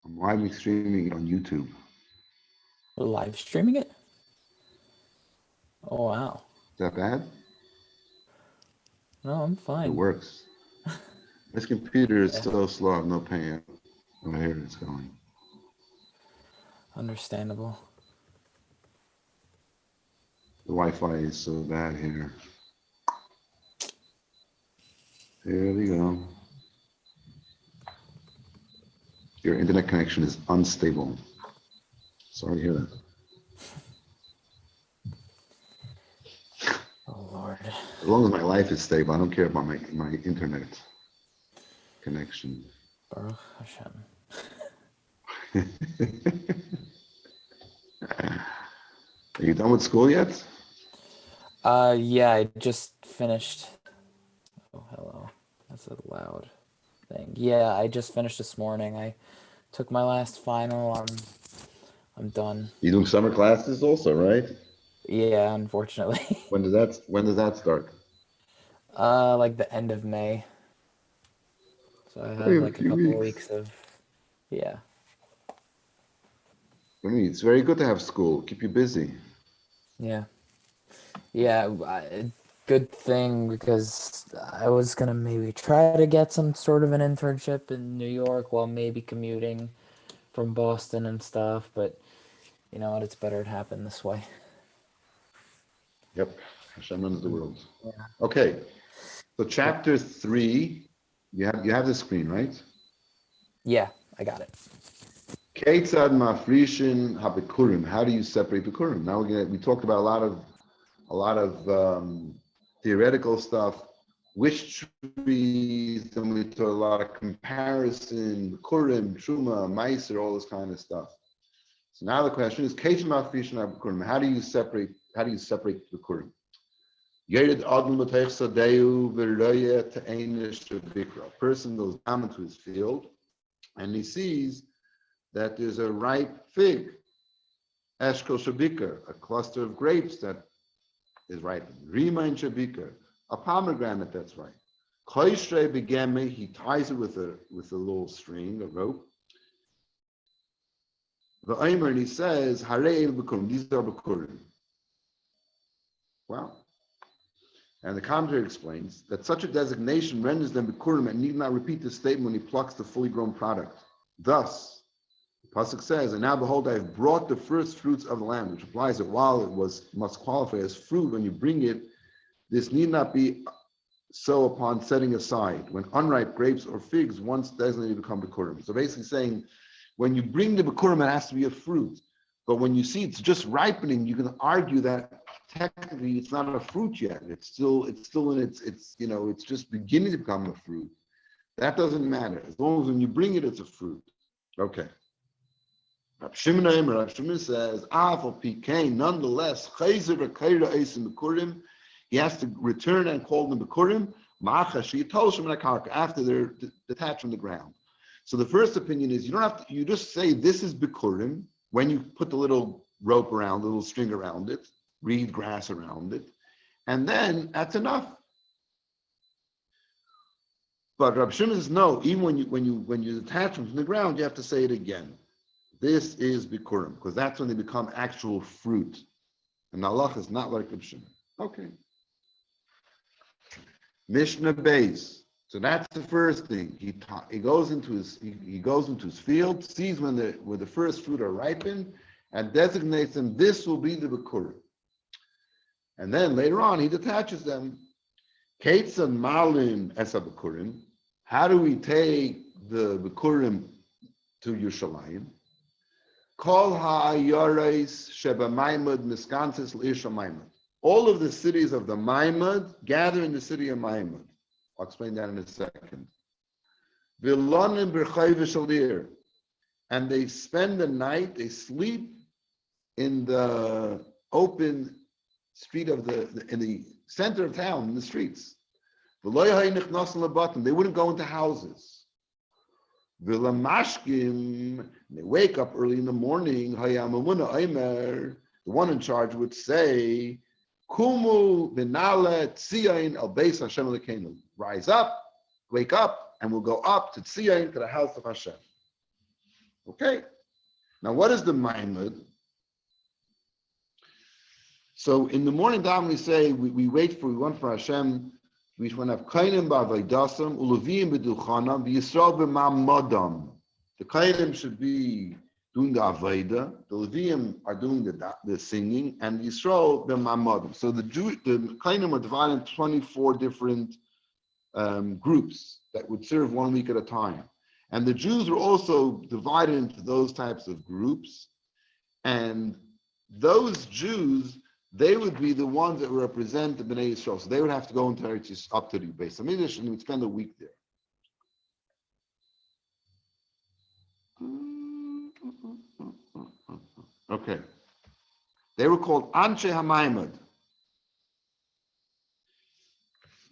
I'm live streaming it on YouTube. Live streaming it? Oh, wow. Is that bad? No, I'm It fine. works. This computer is Yeah, so slow, I have no pain. Oh, here it's going. understandable. The Wi-Fi is so bad here. There we go. Your internet connection is unstable. Sorry to hear that. Oh, Lord. As long as my life is stable, I don't care about my internet connection. Baruch Hashem. Are you done with school yet? Yeah, I just finished. Oh, hello. That's a loud thing. Yeah, I just finished this morning. I took my last final. I'm done. You're doing summer classes also, right? Yeah, unfortunately. When does that start? Like the end of May. So I Oh, you have have a like a few couple of weeks. weeks of, yeah. I mean, it's very good to have school. Keep you busy. Yeah. Yeah, good thing because I was gonna maybe try to get some sort of an internship in New York while maybe commuting from Boston and stuff, but you know what? It's better it happened this way. Yep. Hashem runs the world. Yeah. Okay. So Yep. chapter 3, you have the screen, right? Yeah, I got it. Ketzad mafrishin habikurim. How do you separate bikurim? Now we talked about a lot of theoretical stuff. Which trees? Then we talked a lot of comparison, bikurim, truma, meiser, all this kind of stuff. So now the question is, ketzad mafrishin habikurim. How do you separate? How do you separate bikurim? Yered adam l'teich sadeu v'roye te'enish bikra. A person goes down into his field and he sees that there's a ripe fig, eshkol shabika, a cluster of grapes that is ripened. Rima and shabika, a pomegranate that's ripe. Koishre begeme, he ties it with a little string, a rope. The Aimer, and he says, Hare el bikurim, these are bikurim. Wow. And the commentary explains that such a designation renders them bikurim and need not repeat the statement when he plucks the fully grown product. Thus, the pasuk says, "And now behold, I have brought the first fruits of the land," which implies that while must qualify as fruit when you bring it, this need not be so upon setting aside when unripe grapes or figs once designated become bikurim. So basically saying, when you bring the bikurim, it has to be a fruit. But when you see it's just ripening, you can argue that technically it's not a fruit yet. It's still in it's just beginning to become a fruit. That doesn't matter. As long as when you bring it, it's a fruit. Okay. Rabbi Shimon says, nonetheless, he has to return and call them bikurim after they're detached from the ground. So the first opinion is you just say this is bikurim when you put the little rope around, the little string around it, reed grass around it, and then that's enough. But Rabbi Shimon says no. Even when you detach them from the ground, you have to say it again. This is bikurim because that's when they become actual fruit, and Allah is not like Rabbi Shimon. Okay. Mishnah Beis. So that's the first thing. He goes into his field, sees when the first fruit are ripened, and designates them. This will be the bikurim. And then later on, he detaches them. Ketzad malim esa bikurim. How do we take the bikurim to Yerushalayim? Kol ha'ayares sheba maimad miskansis l'isha maimad. All of the cities of the Maimad gather in the city of Maimad. I'll explain that in a second. Vilonim b'chayv shalir, and they spend the night. They sleep in the open street in the center of town, in the streets. They wouldn't go into houses. Vilamashkim, they wake up early in the morning. The one in charge would say, Kumu binale tziyain al beis Hashem Elokeinu. Rise up, wake up, and we'll go up to tziyain, to the house of Hashem. Okay. Now, what is the Maimud? So in the morning time we say we want for Hashem. We want to have kainim ba'avaydasam uluvim b'duchanam v'yisrael b'ma'madam. The kainim should be doing the avayda. The Leviim are doing the singing, and Yisrael b'ma'madam. So the kainim are divided into 24 different groups that would serve 1 week at a time. And the Jews are also divided into those types of groups. And those Jews, they would be the ones that represent the Bnei Yisrael. So they would have to go into Eretz up to the Beis Hamikdash, and they would spend a week there. Okay. They were called Anshe HaMaimad.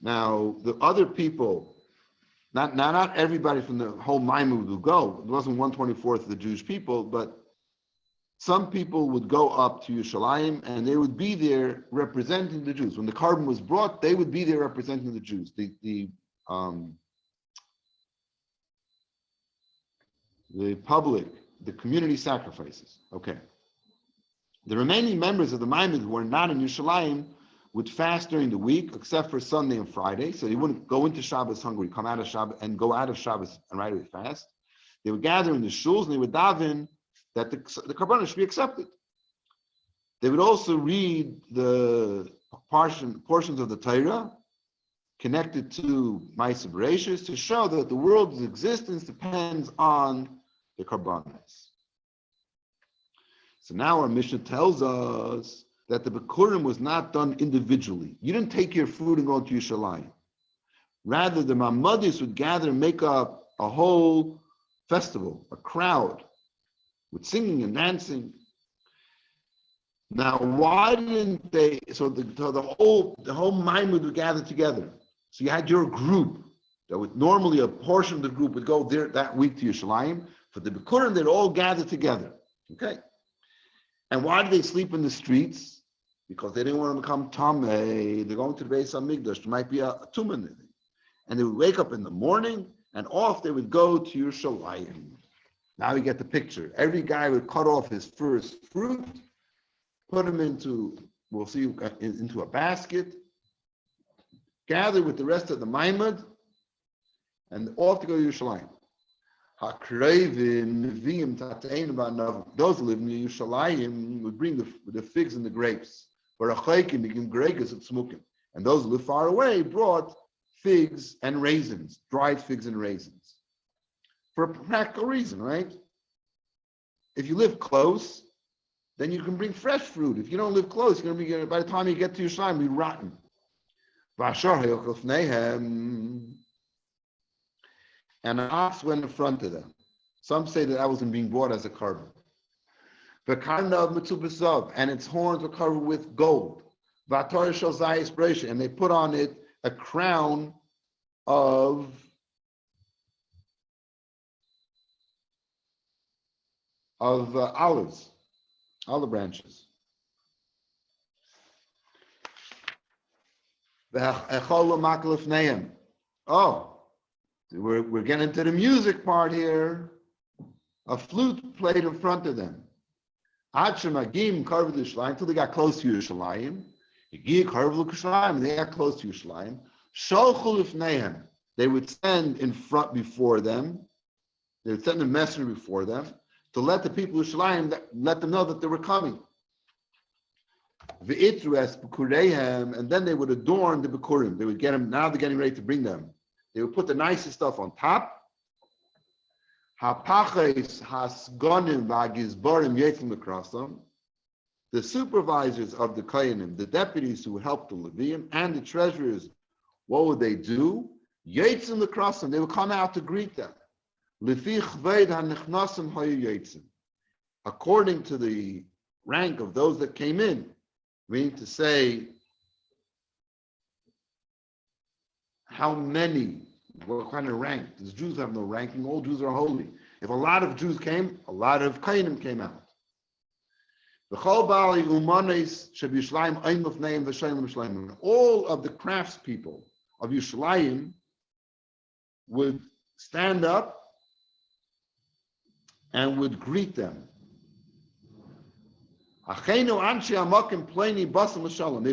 Now, the other people, not everybody from the whole Maimud would go. It wasn't 1/24 of the Jewish people, but some people would go up to Yerushalayim and they would be there representing the Jews. When the carbon was brought, they would be there representing the Jews. The public, the community sacrifices. Okay. The remaining members of the Maimud who were not in Yerushalayim would fast during the week, except for Sunday and Friday. So they wouldn't go into Shabbos hungry, come out of Shabbos and go out of Shabbos and right away fast. They would gather in the shuls and they would daven that the Karbanos should be accepted. They would also read the portions of the Torah connected to Ma'aseh Bereishis to show that the world's existence depends on the Karbanos. So now our Mishnah tells us that the Bikurim was not done individually. You didn't take your food and go to Yerushalayim. Rather, the Mamadis would gather and make up a whole festival, a crowd, with singing and dancing. Now, why didn't they? So the whole Maimud would gather together. So you had your group that would normally a portion of the group would go there that week to Yerushalayim. For the Bikurim, they'd all gather together. Okay. And why did they sleep in the streets? Because they didn't want to become tamei. They're going to the Beis Hamikdash. There might be a tumah in it. And they would wake up in the morning and off they would go to Yerushalayim. Now you get the picture. Every guy would cut off his first fruit, put him into a basket, gather with the rest of the Maimad, and off to go to Yerushalayim. Those who live in Yerushalayim would bring the figs and the grapes. And those who live far away brought figs and raisins, dried figs and raisins. For a practical reason, right? If you live close, then you can bring fresh fruit. If you don't live close, you're going to be, by the time you get to Yerushalayim, be rotten. And an ox went in front of them. Some say that wasn't being brought as a carbon. And its horns were covered with gold. And they put on it a crown of olive branches. Oh, we're getting to the music part here. A flute played in front of them. Until they got close to Yerushalayim. They got close to Yerushalayim. They would send in front before them. They would send a messenger before them to let the people of Yerushalayim, let them know that they were coming. And then they would adorn the Bikurim. They would get them, now they're getting ready to bring them. They would put the nicest stuff on top. The supervisors of the Kohanim, the deputies who helped the Leviim, and the treasurers, what would they do? They would come out to greet them. According to the rank of those that came in, meaning to say, how many, what kind of rank? Because Jews have no ranking, all Jews are holy. If a lot of Jews came, a lot of Kohanim came out. All of the craftspeople of Yerushalayim would stand up and would greet them. They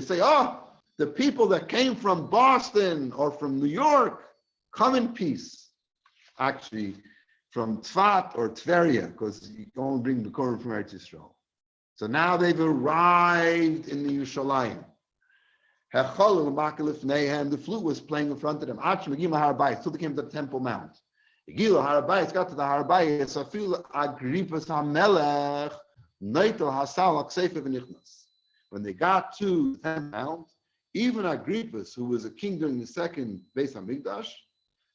say, oh, the people that came from Boston or from New York, come in peace. Actually, from Tzfat or Tveria, because you can only bring Bikurim from Eretz Yisrael. So now they've arrived in the Yerushalayim. The flute was playing in front of them. Till they came to the Temple Mount. Got to the Harabayis. When they got to the Temple Mount, even Agrippus, who was a king during the second Beis Hamikdash,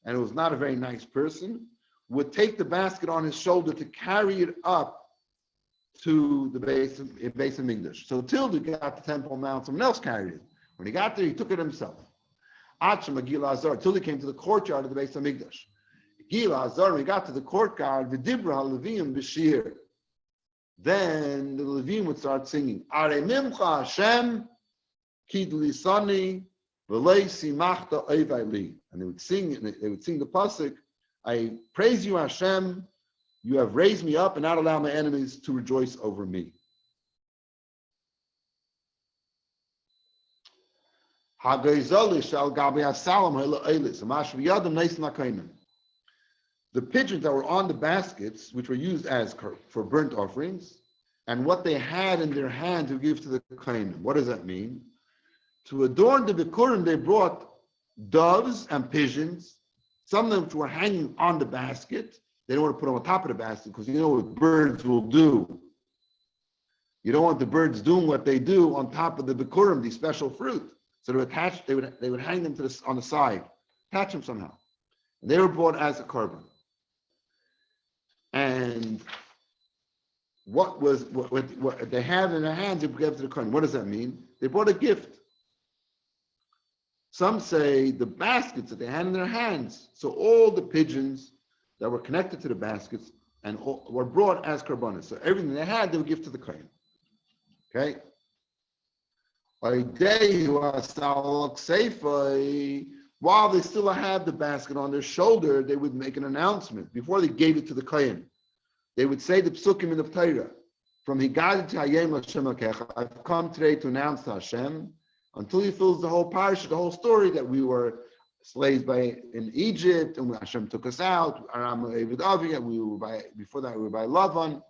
and was not a very nice person, would take the basket on his shoulder to carry it up to the Beis Hamikdash. So till they got to the Temple Mount, someone else carried it. When he got there, he took it himself. Till he came to the courtyard of the Beis Hamikdash. When he got to the courtyard, then the Levim would start singing, Are Mimcha Hashem, Kid Lisani, V'lei Simachta Oivai Li. And they would sing the pasuk, I praise you, Hashem, you have raised me up and not allowed my enemies to rejoice over me. The pigeons that were on the baskets, which were used for burnt offerings, and what they had in their hand to give to the kohanim. What does that mean? To adorn the Bikurim, they brought doves and pigeons, some of them which were hanging on the basket. They don't want to put them on top of the basket because you know what birds will do. You don't want the birds doing what they do on top of the Bikurim, the special fruit. So they would hang them on the side, attach them somehow. And they were brought as a korban. And what they had in their hands, they gave to the kohen. What does that mean? They brought a gift. Some say the baskets that they had in their hands. So all the pigeons that were connected to the baskets and were brought as korbanos. So everything they had, they would give to the kohen. Okay. While they still had the basket on their shoulder, they would make an announcement before they gave it to the kohen. They would say the psukim in the Torah, from Higad to Hayem Hashem Akecha, I've come today to announce to Hashem, until he fills the whole parasha, the whole story that we were slaves in Egypt, and Hashem took us out, before that we were by Lavan,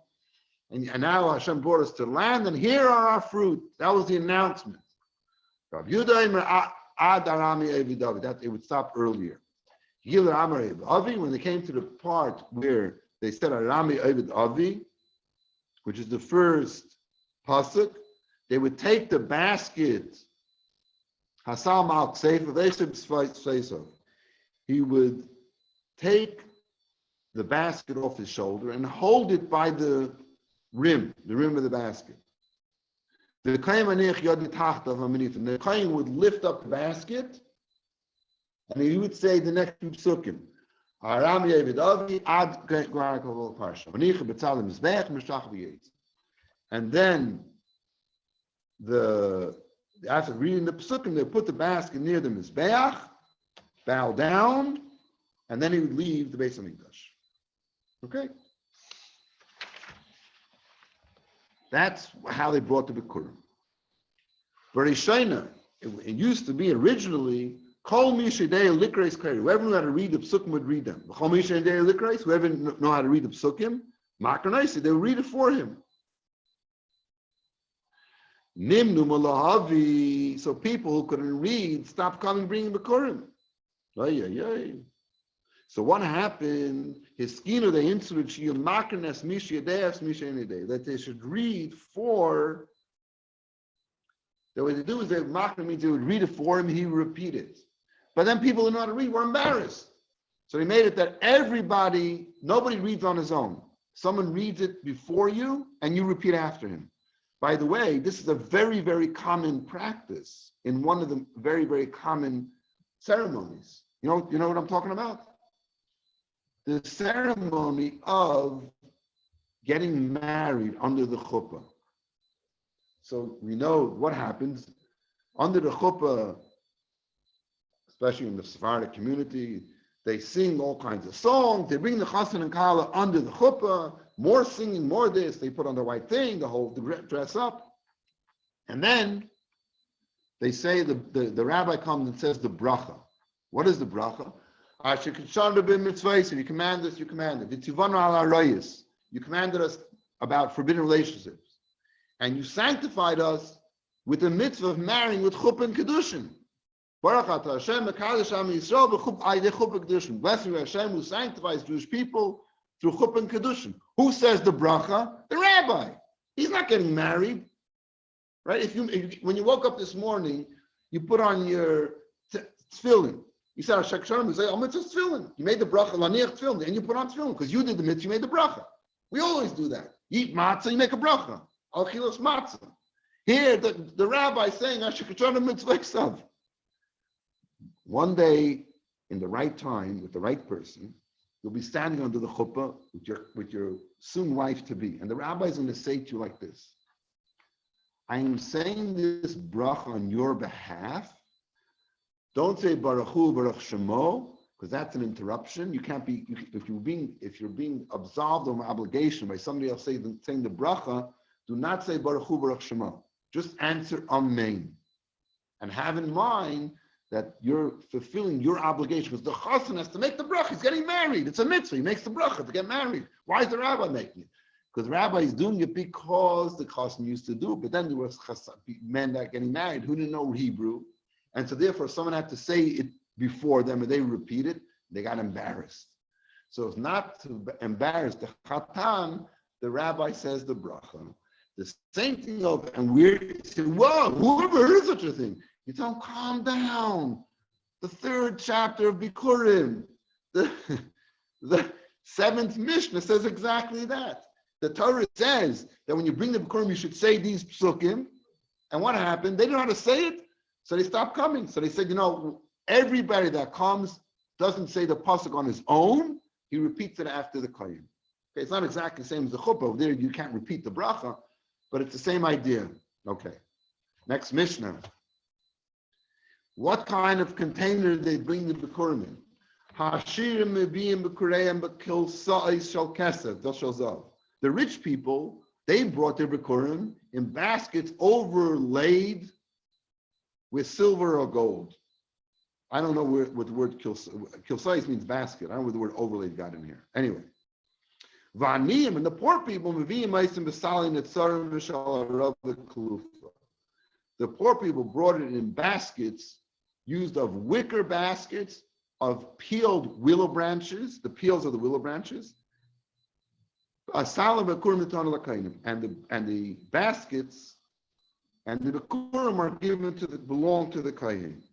and now Hashem brought us to the land, and here are our fruit. That was the announcement. Rabbi Yehuda that it would stop earlier. When they came to the part where they said Arami Ovid Avi, which is the first pasuk, they would take the basket. He would take the basket off his shoulder and hold it by the rim of the basket. The kohen would lift up the basket, and he would say the next two psukim. And then after reading the psukim, they put the basket near the mizbeach, bow down, and then he would leave the Beis Hamikdash. Okay? That's how they brought the Bikurim. Bereshina, it used to be originally, Kol Mishadei Likreis Kari. Whoever knew how to read the psukim would read them. Kol Mishadei Likreis, whoever know how to read the psukim, Makarnaisi, they would read it for him. Nimnu Malahavi, so people who couldn't read stopped coming bringing Bikurim. So what happened? His skino they inserted that they should read for. The way they do is means they would read it for him, he would repeat it. But then people who know how to read were embarrassed. So he made it that nobody reads on his own. Someone reads it before you and you repeat after him. By the way, this is a very, very common practice in one of the very, very common ceremonies. You know what I'm talking about? The ceremony of getting married under the chuppah. So we know what happens under the chuppah, especially in the Sephardic community. They sing all kinds of songs. They bring the chassan and kala under the chuppah. more singing, more this. They put on the white thing, the dress up. And then they say, the rabbi comes and says the bracha. What is the bracha? You command us, you commanded. You commanded us about forbidden relationships. And you sanctified us with the mitzvah of marrying with chuppah and kedushin. Blessed be Hashem who sanctifies Jewish people through chuppah and kedushin. Who says the bracha? The rabbi. He's not getting married, right? When you woke up this morning, you put on your tefillin. You said Hashem, you say, "Oh, mitzvah tefillin." You made the bracha laniach tefillin, and you put on tefillin because you did the mitzvah. You made the bracha. We always do that. You eat matzah, you make a bracha. Al chilos matzah. Here, the rabbi is saying, "Ashikachana mitzvah." One day, in the right time, with the right person, you'll be standing under the chuppah with your soon wife to be, and the rabbi is going to say to you like this: "I am saying this bracha on your behalf. Don't say Baruch Hu, Baruch Shemo, because that's an interruption. You can't be if you're being absolved of an obligation by somebody else saying the bracha. Do not say Baruch Hu, Baruch Shemo. Just answer Amen, and have in mind that you're fulfilling your obligation. Because the chassan has to make the bracha. He's getting married. It's a mitzvah. He makes the bracha to get married. Why is the rabbi making it? Because the rabbi is doing it because the chassan used to do it. But then there was men that getting married who didn't know Hebrew. And so therefore someone had to say it before them and they repeat it. They got embarrassed. So it's not to embarrass the chatan, the rabbi says the bracha. The same thing of, and we're saying, whoa, who ever heard such a thing? You tell them, calm down. The 3rd chapter of Bikurim, the 7th Mishnah says exactly that. The Torah says that when you bring the Bikurim, you should say these psukim. And what happened? They didn't know how to say it, so they stopped coming. So they said, everybody that comes doesn't say the pasuk on his own. He repeats it after the kohen. Okay, it's not exactly the same as the chuppah. Over there, you can't repeat the bracha, but it's the same idea. Okay. Next Mishnah. What kind of container did they bring the Bikurim in? The rich people, they brought their Bikurim in baskets overlaid with silver or gold. I don't know what the word kilsais means basket. I don't know where the word overlaid got in here. Anyway. Vaniyim, and the poor people, the poor people brought it in baskets used of wicker baskets of peeled willow branches, the peels of the willow branches. And the baskets and the Bikurim are belong to the kohen.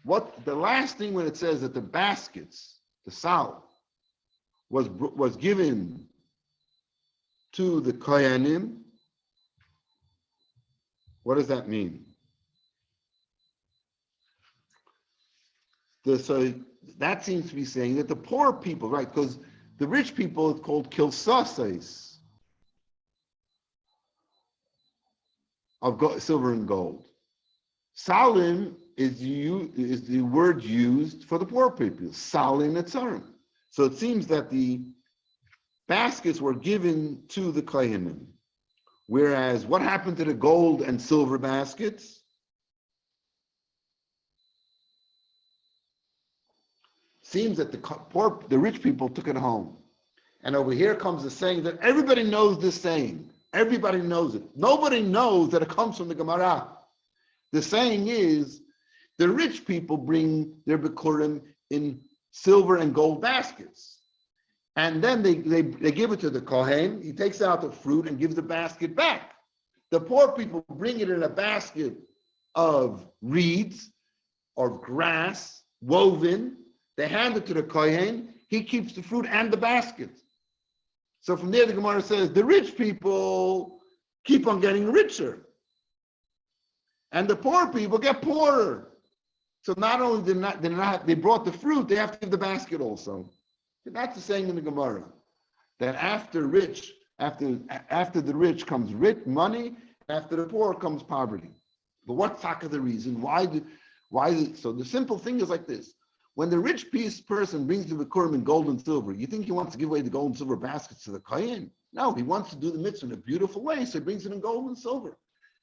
What the last thing when it says that the baskets, the sal, was given to the kohanim, what does that mean? So that seems to be saying that the poor people, right? Because the rich people it's called kilsasais of silver and gold. Salim is the word used for the poor people. Salim etzarim. So it seems that the baskets were given to the kohanim, whereas what happened to the gold and silver baskets? Seems that the rich people took it home. And over here comes the saying that everybody knows this saying. Everybody knows it. Nobody knows that it comes from the Gemara. The saying is, the rich people bring their Bikurim in silver and gold baskets. And then they give it to the Kohen. He takes out the fruit and gives the basket back. The poor people bring it in a basket of reeds or grass, woven. They hand it to the Kohen. He keeps the fruit and the basket. So from there, the Gemara says, the rich people keep on getting richer. And the poor people get poorer. So not only they brought the fruit, they have to give the basket also. And that's the saying in the Gemara, that after the rich comes rich money, after the poor comes poverty. But what's the reason? So the simple thing is like this. When the rich person brings the Bikurim in gold and silver, you think he wants to give away the gold and silver baskets to the Kohen? No, he wants to do the mitzvah in a beautiful way, so he brings it in gold and silver.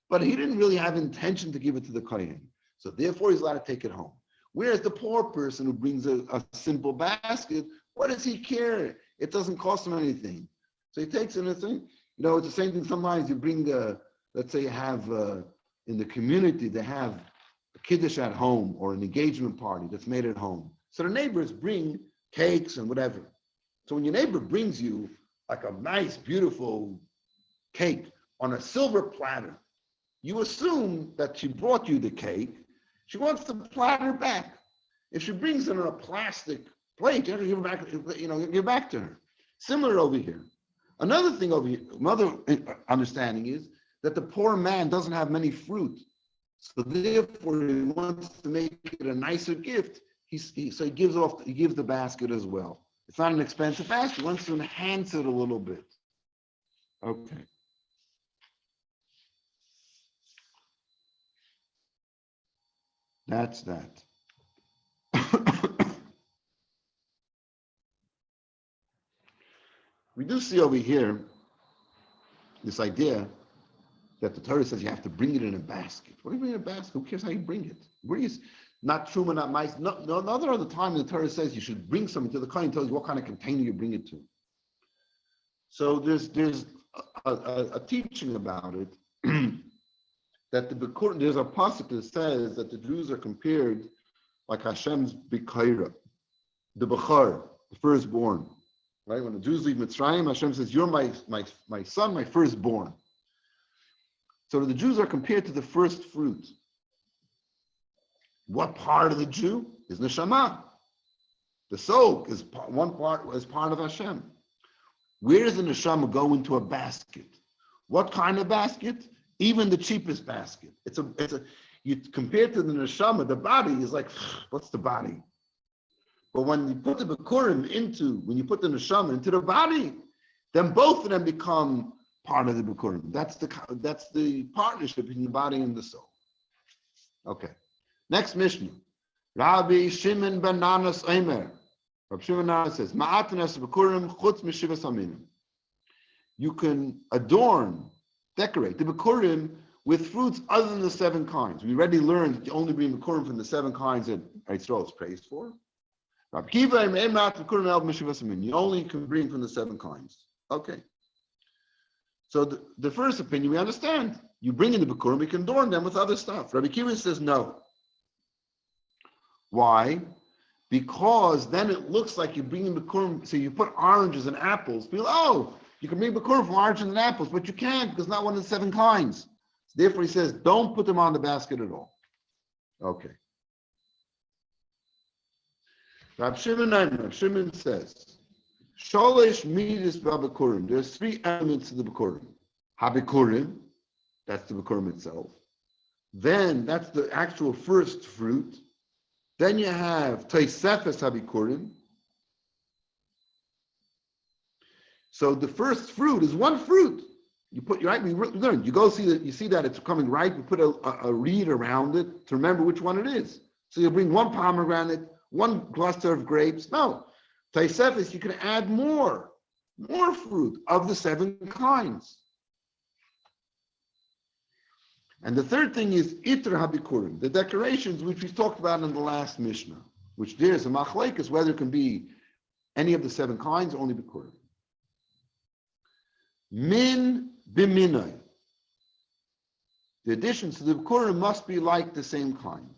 But he didn't really have intention to give it to the Kohen. So therefore, he's allowed to take it home. Whereas the poor person who brings a simple basket, what does he care? It doesn't cost him anything. So he takes it and thing. It's the same thing. Sometimes you bring let's say you have in the community, they have a kiddush at home or an engagement party that's made at home. So the neighbors bring cakes and whatever. So when your neighbor brings you like a nice, beautiful cake on a silver platter, you assume that she brought you the cake. She wants the platter back. If she brings it on a plastic plate, you have to give it back, give back to her. Similar over here. Another thing over here, another understanding is that the poor man doesn't have many fruit. So therefore he wants to make it a nicer gift. So he gives the basket as well. It's not an expensive basket. He wants to enhance it a little bit. Okay. That's that. We do see over here this idea that the Torah says you have to bring it in a basket. What do you bring in a basket? Who cares how you bring it? Where do you, not truma, not mice. No, another other time the Torah says you should bring something to the Kohen, tells you what kind of container you bring it to. So there's a teaching about it that the Bikurim, there's a pasuk that says that the Jews are compared like Hashem's Bikurim, the Bechar, the firstborn. Right? When the Jews leave Mitzrayim, Hashem says, "You're my son, my firstborn." So the Jews are compared to the first fruit. What part of the Jew is neshama? The soul is one part as part of Hashem. Where does the neshama go into a basket? What kind of basket? Even the cheapest basket. You compare to the neshama, the body is like, what's the body? But when you put the Bikurim when you put the neshama into the body, then both of them become part of the Bikurim. That's the partnership between the body and the soul. Okay. Next Mishnah. Rabbi Shimon ben Nanas Omer. Rabbi Shimon ben Nanas says, Ma'atanas Bikurim chutz mishivas aminim. You can decorate the Bikurim with fruits other than the 7 kinds. We already learned that you only bring Bikurim from the 7 kinds that Yisrael is praised for. You only can bring from the 7 kinds. Okay. So the first opinion, we understand. You bring in the Bikurim, we can adorn them with other stuff. Rabbi Kiva says no. Why? Because then it looks like you're bringing Bikurim, so you put oranges and apples. People, you can bring Bikurim from oranges and apples, but you can't because not one of the 7 kinds. So therefore he says, don't put them on the basket at all. Okay. Rabbi Shimon says, Sholish midis b'Bikurim. There's 3 elements to the Bikurim. HaBikurim, that's the Bikurim itself. Then that's the actual first fruit. Then you have Tosefes HaBikurim. So the first fruit is one fruit. You learn. You go you see that it's coming ripe. You put a reed around it to remember which one it is. So you bring 1 pomegranate, 1 cluster of grapes. No, Tosefes, you can add more fruit of the 7 kinds. And the third thing is Iter HaBikurim, the decorations which we talked about in the last Mishnah, which there's a machlekes whether it can be any of the 7 kinds, only Bikurim. Min b'minay. The additions to the Bikurim must be like the same kind.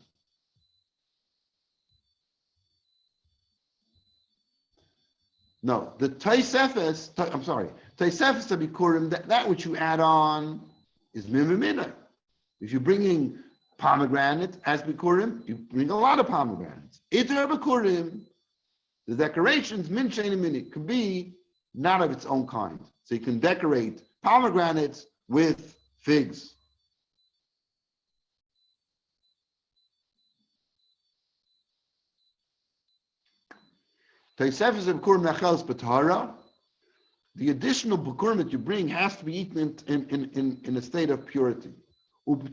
No, the Tosefes HaBikurim, that which you add on is min b'minay. If you're bringing pomegranate as Bikurim, you bring a lot of pomegranates. Iter Bikurim, the decorations, min shein mini, could be not of its own kind. So you can decorate pomegranates with figs. Tosefes Bikurim nachels b'tahara. The additional Bikurim that you bring has to be eaten in a state of purity. And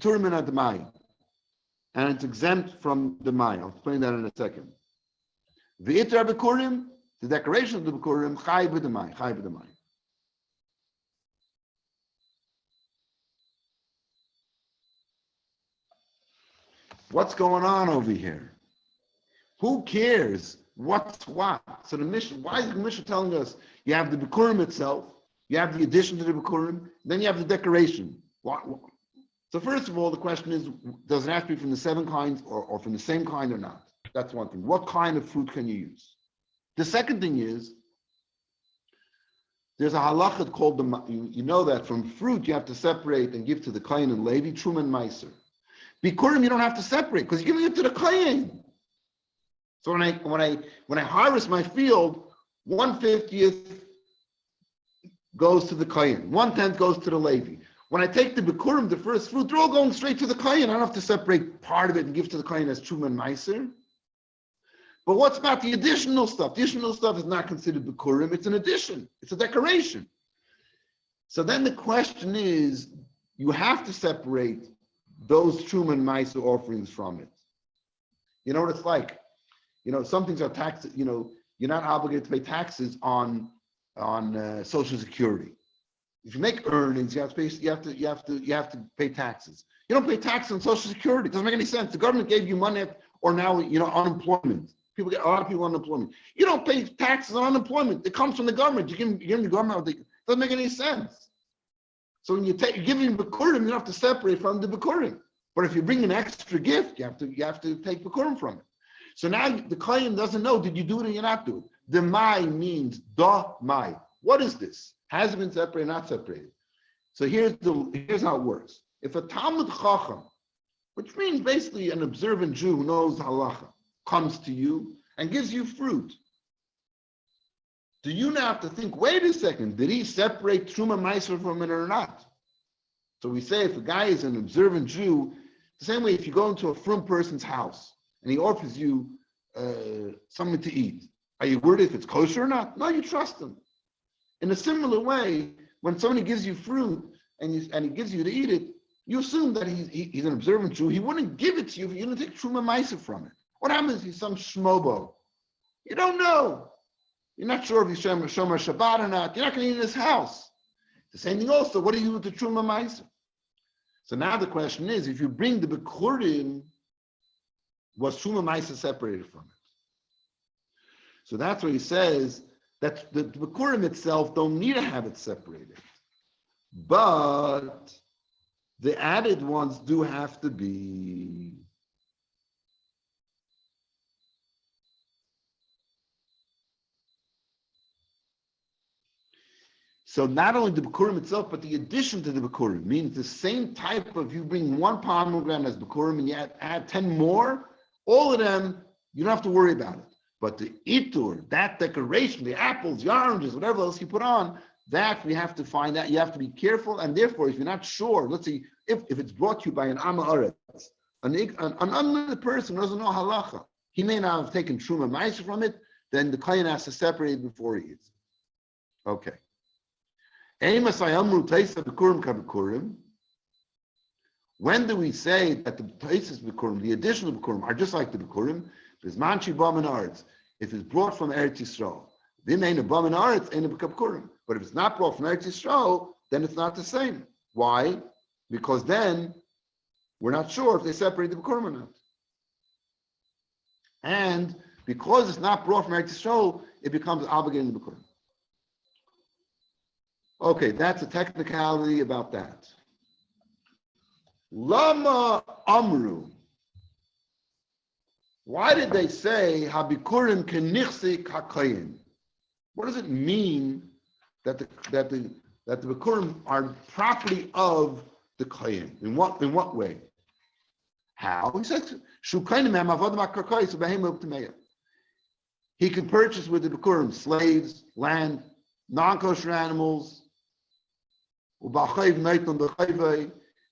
it's exempt from the Mai. I'll explain that in a second. The itra bikurim, the decoration of the bikurim, chai b'demai, chai b'demai. What's going on over here? Who cares what's what? So the Mishnah, why is the Mishnah telling us you have the Bikurim itself, you have the addition to the Bikurim, then you have the decoration? So first of all, the question is, does it have to be from the 7 kinds or from the same kind or not? That's one thing. What kind of fruit can you use? The second thing is, there's a halacha called you know that from fruit you have to separate and give to the Kohen and Levi, Truma and Meiser. Bikurim you don't have to separate because you're giving it to the Kohen. So when I harvest my field, 1/50 goes to the Kohen, 1/10 goes to the Levi. When I take the Bikurim, the first fruit, they're all going straight to the Kohen. I don't have to separate part of it and give to the Kohen as Truma and Meiser. But what's about the additional stuff? The additional stuff is not considered Bikurim, it's an addition, it's a decoration. So then the question is, you have to separate those Truma and Meiser offerings from it. You know what it's like? You know, some things are taxed, you know, you're not obligated to pay taxes on Social Security. If you make earnings, you have to pay taxes. You don't pay taxes on Social Security. It doesn't make any sense. The government gave you money, or now, you know, unemployment. A lot of people on unemployment. You don't pay taxes on unemployment. It comes from the government. You give the government. It doesn't make any sense. So when you're giving Bikurim, you don't have to separate from the Bikurim. But if you bring an extra gift, you have to take Bikurim from it. So now the Kohen doesn't know, did you do it or you not do it? The Mai means the Mai. What is this? Has it been separated, not separated? So here's how it works. If a Talmud Chacham, which means basically an observant Jew who knows halacha, comes to you and gives you fruit, do you now have to think, wait a second, did he separate Truma Meiser from it or not? So we say if a guy is an observant Jew, the same way if you go into a frum person's house and he offers you something to eat, are you worried if it's kosher or not? No, you trust him. In a similar way, when somebody gives you fruit and he gives you to eat it, you assume that he's an observant Jew. He wouldn't give it to you if you didn't take Truma Meiser from it. What happens if he's some shmobo? You don't know. You're not sure if he's Shomer Shabbat or not. You're not going to eat in his house. The same thing also, what do you do with the Truma Meiser? So now the question is, if you bring the Bikurim, was Truma Meiser separated from it? So that's where he says that the Bikurim itself don't need to have it separated. But the added ones do have to be. So not only the Bikurim itself, but the addition to the Bikurim means the same type of, you bring 1 pomegranate as Bikurim and you add 10 more, all of them, you don't have to worry about it. But the Itur, that decoration, the apples, the oranges, whatever else you put on, that we have to find out. You have to be careful, and therefore, if you're not sure, let's see, if it's brought to you by an Amma Aretz, an unlearned person who doesn't know halacha, he may not have taken Truma Meiser from it, then the Kohen has to separate it before he eats it. Okay. When do we say that the Taisis Bikurim, the additional Bikurim, are just like the Bikurim? If it's brought from Eretz Yisrael, then ain't a bum in Aretz, ain't a Bikurim. But if it's not brought from Eretz Yisrael, then it's not the same. Why? Because then we're not sure if they separate the Bikurim or not. And because it's not brought from Eretz Yisrael, it becomes obligated in the Bikurim. Okay, that's a technicality about that. Lama Amru. Why did they say Habikurim kenichsik hakoyin? What does it mean that the Bikurim are property of the kohen? In what way? How? He says he can purchase with the Bikurim slaves, land, non-kosher animals,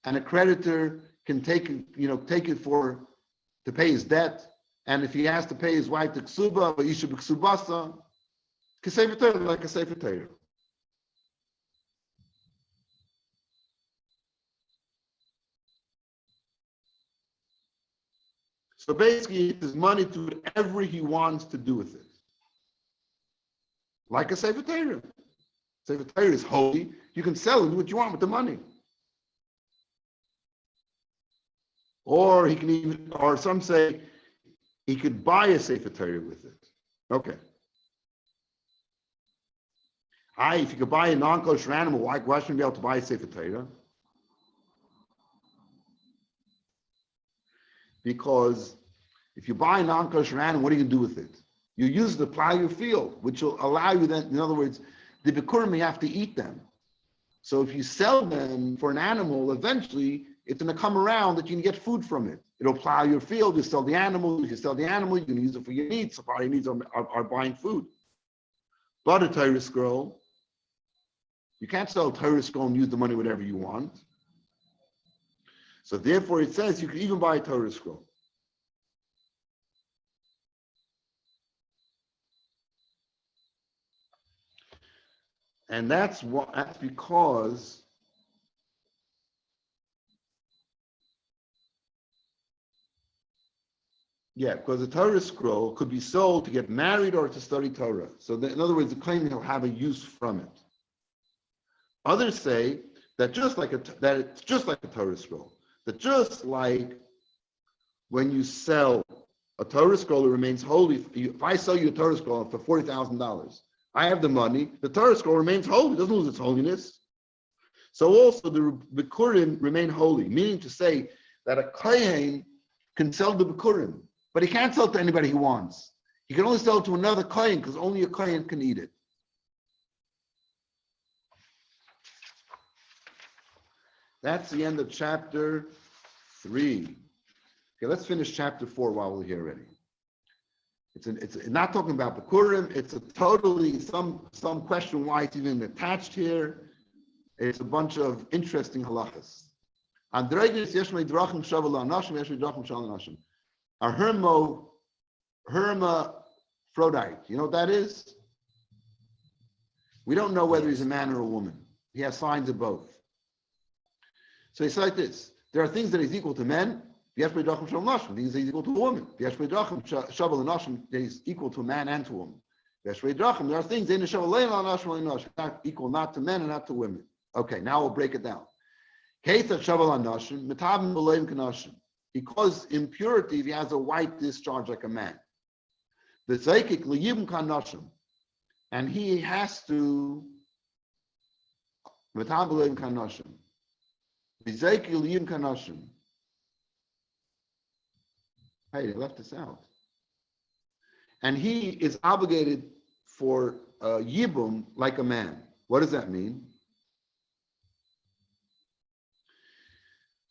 and a creditor can take it to pay his debt, and if he has to pay his wife the ksuba, but yishu b'ksubasa, kaseifer Torah, like a sefer Torah. So basically, it's his money to do whatever he wants to do with it. Like a Sefer Torah. Sefer Torah is holy. You can sell and do what you want with the money. Or he can even, or some say he could buy a Sefer Torah with it. Okay. If you could buy a non-kosher animal, why shouldn't you be able to buy a Sefer Torah? Because if you buy a non-kosher animal, what are you going to do with it? You use it to plow your field, which will allow you then, in other words, the Bikurim, you have to eat them. So if you sell them for an animal, eventually it's going to come around that you can get food from it. It'll plow your field, you sell the animal, if you sell the animal, you can use it for your needs. So part of your needs are buying food. But a Torah scroll, you can't sell a Torah scroll and use the money whatever you want. So therefore it says you can even buy a Torah scroll. And that's because because the Torah scroll could be sold to get married or to study Torah. So in other words, the claim he'll have a use from it. Others say that that it's just like a Torah scroll. That just like when you sell a Torah scroll, it remains holy. If I sell you a Torah scroll for $40,000, I have the money. The Torah scroll remains holy; it doesn't lose its holiness. So also the Bikurim remain holy, meaning to say that a kohen can sell the Bikurim, but he can't sell it to anybody he wants. He can only sell it to another kohen because only a kohen can eat it. That's the end of chapter 3. Okay, let's finish chapter 4 while we're here already. It's not talking about Bikurim. It's a totally some question why it's even attached here. It's a bunch of interesting halachas. A hermaphrodite. You know what that is? We don't know whether he's a man or a woman. He has signs of both. So it's like this. There are things that he's equal to men. Things that he's equal to a woman. That he's equal to a man and to a woman. There are things not equal not to men and not to women. Okay, now we'll break it down. He causes impurity if he has a white discharge like a man. And he has to hey, they left this out. And he is obligated for yibum like a man. What does that mean?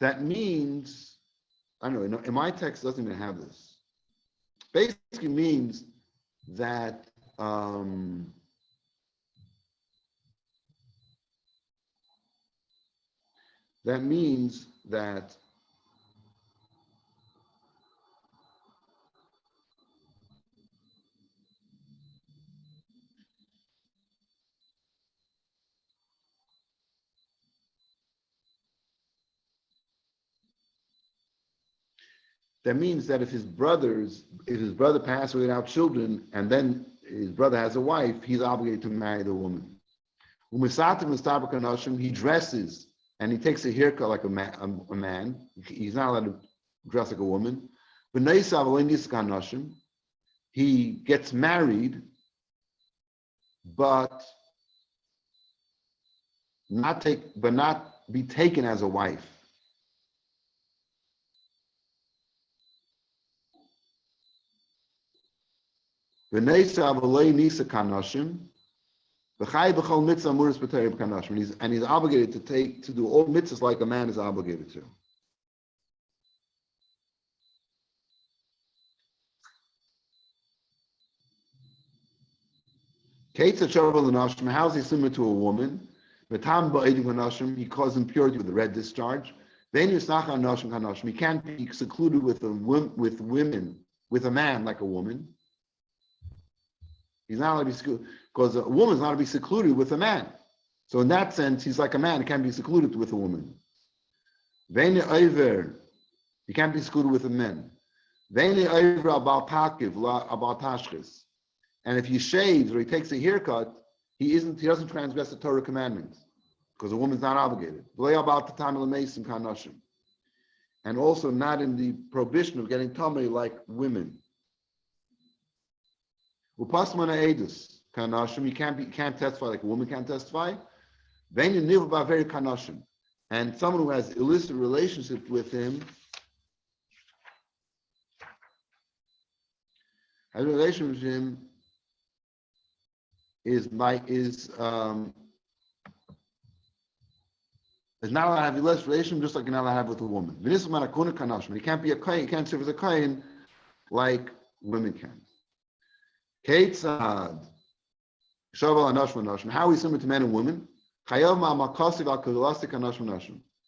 That means, I don't know, in my text it doesn't even have this. Basically means that if his brother passed away without children, and then his brother has a wife, he's obligated to marry the woman. He dresses and he takes a haircut like a man. He's not allowed to dress like a woman. He gets married, but not be taken as a wife. And he's obligated to do all mitzvahs like a man is obligated to. How is he similar to a woman? He causes impurity with the red discharge. He can't be secluded with women, with a man like a woman. He's not allowed to be secluded, because a woman's not allowed to be secluded with a man. So in that sense, he's like a man. He can't be secluded with a woman. He can't be secluded with a man. Ve'ni over about pakiv about tashchis. And if he shaves or he takes a haircut, he doesn't transgress the Torah commandments because a woman's not obligated. About the time of the mason kanashim, and also not in the prohibition of getting tamei like women. Upasmana edus kanashim, you can't testify like a woman can't testify. Ve'ni niv ba'veri kanashim, and someone who has illicit relationship with him. Has a relationship with him is not allowed to have a less relation, just like you're not allowed to have with a woman. He can't be a kohen, he can't serve as a kohen like women can. How are we similar to men and women?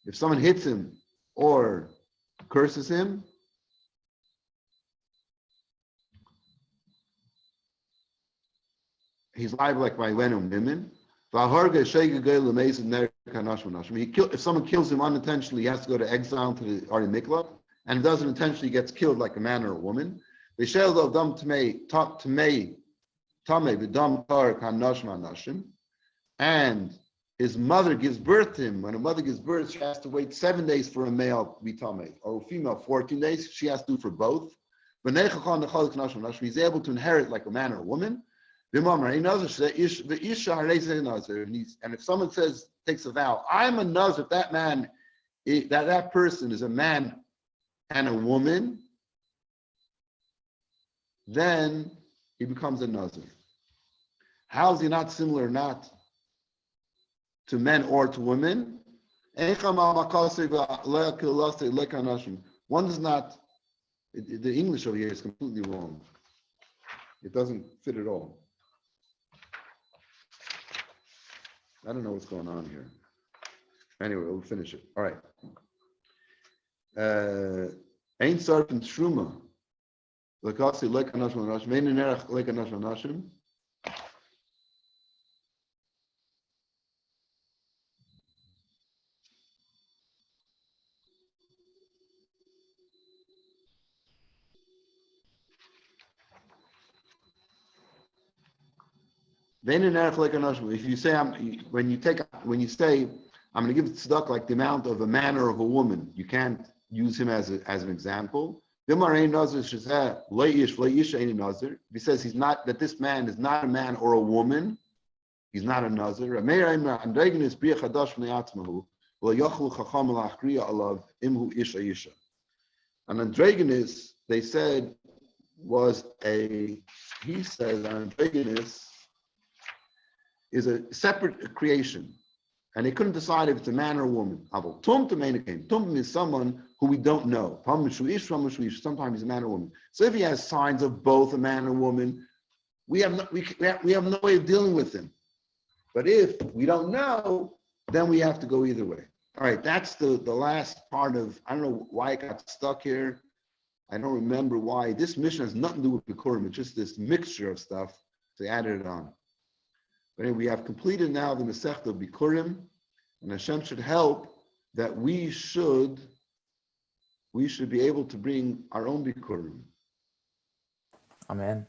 If someone hits him or curses him, he's liable like by men and women. If someone kills him unintentionally, he has to go to exile to the Ari Mikla, and doesn't intentionally gets killed like a man or a woman. And his mother gives birth to him. When a mother gives birth, she has to wait 7 days for a male to be tamei, or a female 14 days. She has to do for both. He's able to inherit like a man or a woman. And if someone takes a vow, I'm a nazir, if that man, that person is a man and a woman, then he becomes a nazir. How is he not similar not to men or to women? One does not, the English over here is completely wrong. It doesn't fit at all. I don't know what's going on here. Anyway, we'll finish it. All right. Ein sarfin truma. Lekasi lekanashim anashim. Ein nerach lekanashim anashim. If you say when you say I'm going to give tzedakah like the amount of a man or of a woman, you can't use him as an example. If he says he's not, that this man is not a man or a woman, he's not a nazir. An androgynous, they said, he says an androgynous is a separate creation, and they couldn't decide if it's a man or a woman. Tum is someone who we don't know. Sometimes he's a man or a woman. So if he has signs of both a man and a woman, we have no way of dealing with him. But if we don't know, then we have to go either way. All right, that's the last part of, I don't know why it got stuck here. I don't remember why. This Mishnah has nothing to do with Bikurim. It's just this mixture of stuff. So they added it on. But anyway, we have completed now the Masechta of Bikurim, and Hashem should help that we should be able to bring our own Bikurim. Amen.